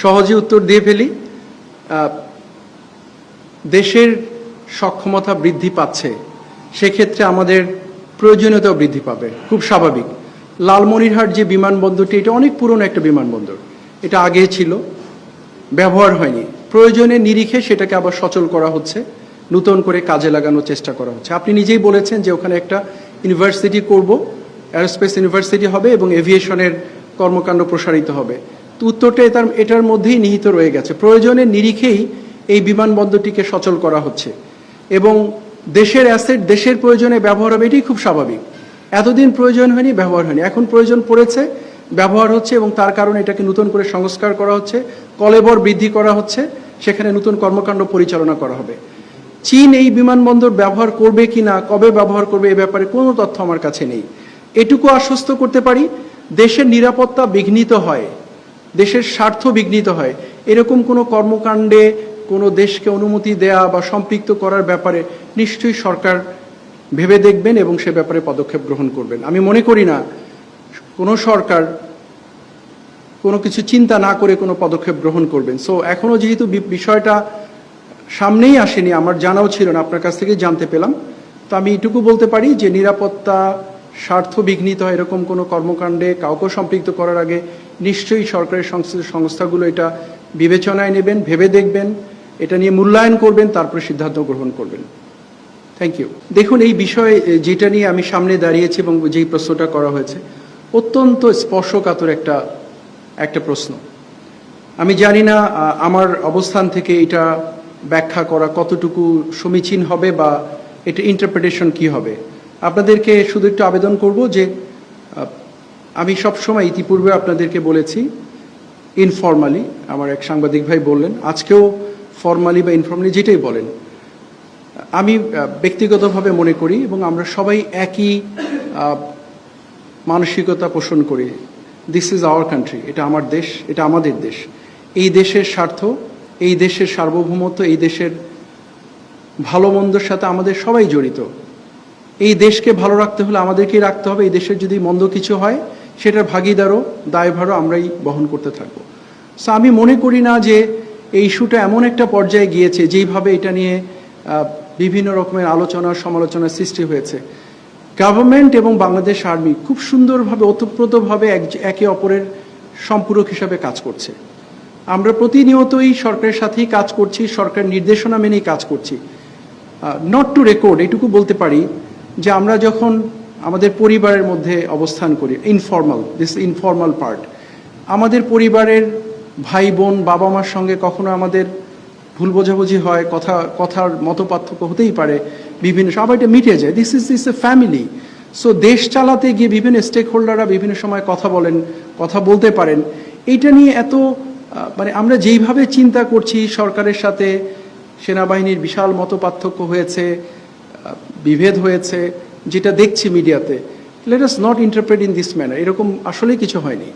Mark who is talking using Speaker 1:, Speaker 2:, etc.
Speaker 1: সহজে উত্তর দিয়ে ফেলি। দেশের সক্ষমতা বৃদ্ধি পাচ্ছে, সেক্ষেত্রে আমাদের প্রয়োজনীয়তাও বৃদ্ধি পাবে, খুব স্বাভাবিক। লালমনিরহাট যে বিমানবন্দরটি, এটা অনেক পুরনো একটা বিমানবন্দর, এটা আগে ছিল, ব্যবহার হয়নি। প্রয়োজনে নিরিখে সেটাকে আবার সচল করা হচ্ছে, নতুন করে কাজে লাগানোর চেষ্টা করা হচ্ছে। আপনি নিজেই বলেছেন যে ওখানে একটা ইউনিভার্সিটি করব, এরোস্পেস ইউনিভার্সিটি হবে এবং এভিয়েশনের কর্মকাণ্ড প্রসারিত হবে। তো উত্তরটা এটার মধ্যেই নিহিত রয়ে গেছে। প্রয়োজনের নিরিখেই এই বিমানবন্দরটিকে সচল করা হচ্ছে এবং দেশের অ্যাসেট দেশের প্রয়োজনে ব্যবহার হবে, এটাই খুব স্বাভাবিক। এতদিন প্রয়োজন হয়নি, ব্যবহার হয়নি, এখন প্রয়োজন পড়েছে, ব্যবহার হচ্ছে এবং তার কারণে এটাকে নতুন করে সংস্কার করা হচ্ছে, কলেবর বৃদ্ধি করা হচ্ছে, সেখানে নতুন কর্মকাণ্ড পরিচালনা করা হবে। চীন এই বিমানবন্দর ব্যবহার করবে কি না, কবে ব্যবহার করবে, এ ব্যাপারে কোনো তথ্য আমার কাছে নেই। এটুকু আশ্বস্ত করতে পারি, দেশের নিরাপত্তা বিঘ্নিত হয়, দেশের স্বার্থ বিঘ্নিত হয়, এরকম কোনো কর্মকাণ্ডে কোনো দেশকে অনুমতি দেয়া বা সম্পৃক্ত করার ব্যাপারে নিশ্চয়ই সরকার ভেবে দেখবেন এবং সে ব্যাপারে পদক্ষেপ গ্রহণ করবেন। আমি মনে করি না কোনো সরকার কোনো কিছু চিন্তা না করে কোনো পদক্ষেপ গ্রহণ করবেন। সো এখনও যেহেতু বিষয়টা সামনেই আসেনি, আমার জানাও ছিল না, আপনার কাছ থেকেই জানতে পেলাম, তো আমি এটুকু বলতে পারি যে নিরাপত্তা স্বার্থ বিঘ্নিত হয় এরকম কোনো কর্মকাণ্ডে কাউকে সম্পৃক্ত করার আগে নিশ্চয়ই সরকারের সংশ্লিষ্ট সংস্থাগুলো এটা বিবেচনায় নেবেন, ভেবে দেখবেন, এটা নিয়ে মূল্যায়ন করবেন, তারপরে সিদ্ধান্ত গ্রহণ করবেন। Thank you. দেখুন, এই বিষয়ে যেটা নিয়ে আমি সামনে দাঁড়িয়েছি এবং যেই প্রশ্নটা করা হয়েছে, অত্যন্ত স্পর্শকাতর একটা প্রশ্ন। আমি জানি না আমার অবস্থান থেকে এটা ব্যাখ্যা করা কতটুকু সমীচীন হবে বা এটা ইন্টারপ্রিটেশন কি হবে। আপনাদেরকে শুধু একটু আবেদন করব যে আমি সবসময় ইতিপূর্বে আপনাদেরকে বলেছি ইনফর্মালি, আমার এক সাংবাদিক ভাই বললেন, আজকেও ফর্মালি বা ইনফর্মালি যেটাই বলেন, আমি ব্যক্তিগতভাবে মনে করি এবং আমরা সবাই একই মানসিকতা পোষণ করি, দিস ইজ আওয়ার কান্ট্রি, এটা আমার দেশ, এটা আমাদের দেশ। এই দেশের স্বার্থ, এই দেশের সার্বভৌমত্ব, এই দেশের ভালো মন্দর সাথে আমাদের সবাই জড়িত। এই দেশকে ভালো রাখতে হলে আমাদেরকেই রাখতে হবে। এই দেশের যদি মন্দ কিছু হয়, সেটার ভাগিদারও দায়ভারও আমরাই বহন করতে থাকবো। সো আমি মনে করি না যে এই ইস্যুটা এমন একটা পর্যায়ে গিয়েছে যেইভাবে এটা নিয়ে বিভিন্ন রকমের আলোচনা সমালোচনার সৃষ্টি হয়েছে। গভর্নমেন্ট এবং বাংলাদেশ আর্মি খুব সুন্দরভাবে ওতপ্রোতভাবে একে অপরের সম্পূরক হিসাবে কাজ করছে। আমরা প্রতিনিয়তই সরকারের সাথেই কাজ করছি, সরকার নির্দেশনা মেনেই কাজ করছি। নট টু রেকর্ড, এটুকু বলতে পারি যে আমরা যখন আমাদের পরিবারের মধ্যে অবস্থান করি, ইনফর্মাল পার্ট, আমাদের পরিবারের ভাই বোন বাবা মার সঙ্গে কখনো আমাদের ভুল বোঝাবুঝি হয়, কথার মতপার্থক্য হতেই পারে, বিভিন্ন সবাই এটা মিটে যায়। This is a family. So দেশ চালাতে গিয়ে বিভিন্ন স্টেক হোল্ডাররা বিভিন্ন সময় কথা বলেন, কথা বলতে পারেন। এইটা নিয়ে এত আমরা যেইভাবে চিন্তা করছি, সরকারের সাথে সেনাবাহিনীর বিশাল মতপার্থক্য হয়েছে, বিভেদ হয়েছে, যেটা দেখছি মিডিয়াতে, let us not interpret in this manner, এরকম আসলেই কিছু হয়নি।